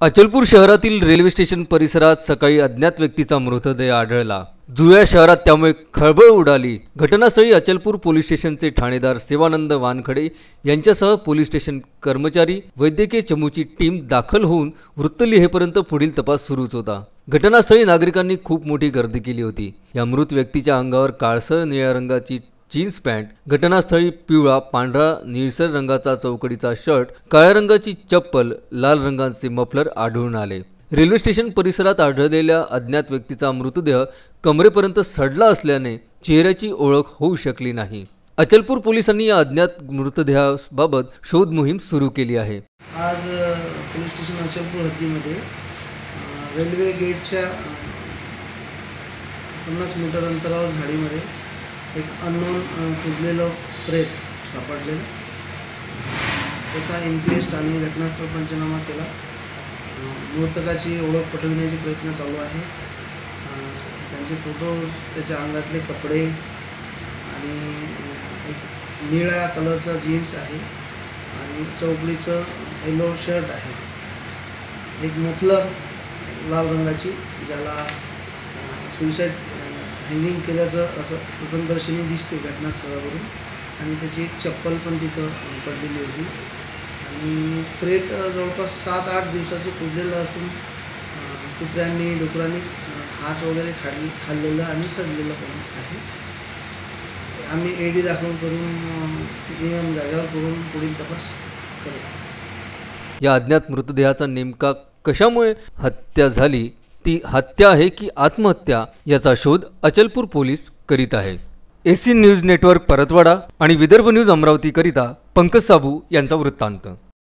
अचलपूर शहरातील railway station परिसरात सकाळी अज्ञात व्यक्तीचा मृतदेह आढळला। जुळ्या शहरात त्यामुळे खळबळ उडाली। घटनास्थळी अचलपूर पोलीस स्टेशनचे ठाणेदार सेवानंद वानखडे यांच्यासह पोलीस स्टेशन कर्मचारी, वैद्यकीय चमूची टीम दाखल होऊन वृत्त लिहेपर्यंत पुढील तपास सुरूच होता। घटनास्थळी नागरिकांनी खूप मोठी गर्दी केली होती। या मृत व्यक्तीच्या अंगावर काळसर निळ्या रंगाची जीन्स पॅन्ट, घटनास्थळी पिवळा, पांढरा, निळसर रंगाचा चौकडीचा शर्ट, काळ्या रंगाची चप्पल, लाल रंगाचे मफलर आढळून आले। रेल्वे स्टेशन परिसरात आढळलेल्या अज्ञात व्यक्तीचा मृतदेह कमरेपर्यंत सडला असल्याने चेहऱ्याची ओळख होऊ शकली नाही। अचलपूर पोलिसांनी या अज्ञात मृतदेहाबाबत शोध मोहीम सुरू केली आहे। आज पोलीस स्टेशन अचलपूर हद्दीमध्ये रेल्वे गेटच्या 50 मीटर अंतरावर झाडीमध्ये एक अननोन कुजलेलं प्रेत सापडलेलं। त्याचा इन्क्वेस्ट आणि घटनास्थळ पंचनामा केला। मृतकाची ओळख पटविण्याचे प्रयत्न चालू आहे। त्यांचे फोटोज, त्याच्या अंगातले कपडे आणि एक निळ्या कलरचा जीन्स आहे आणि चौकडीचं येलो शर्ट आहे। एक मफलर लाल रंगाची, ज्याला सुसाईड हँगिंग केल्याचं असं प्रथमदर्शनी दिसते घटनास्थळावरून, आणि त्याची एक चप्पल पण तिथं पडलेली होती। आणि प्रेत जवळपास 7-8 दिवसाचं कुजलेलं असून कुत्र्यांनी, डुकरांनी हात वगैरे खाल्लेलं आणि सडलेलं पण आहे। आम्ही एडी दाखल करून जागेवर करून पुढील तपास करू। या अज्ञात मृतदेहाचा नेमका कशामुळे हत्या झाली, ती हत्या आहे की आत्महत्या, याचा शोध अचलपूर पोलीस करीत आहे। एसी न्यूज नेटवर्क परतवाडा आणि विदर्भ न्यूज अमरावती करिता पंकज साबू यांचा वृत्तांत।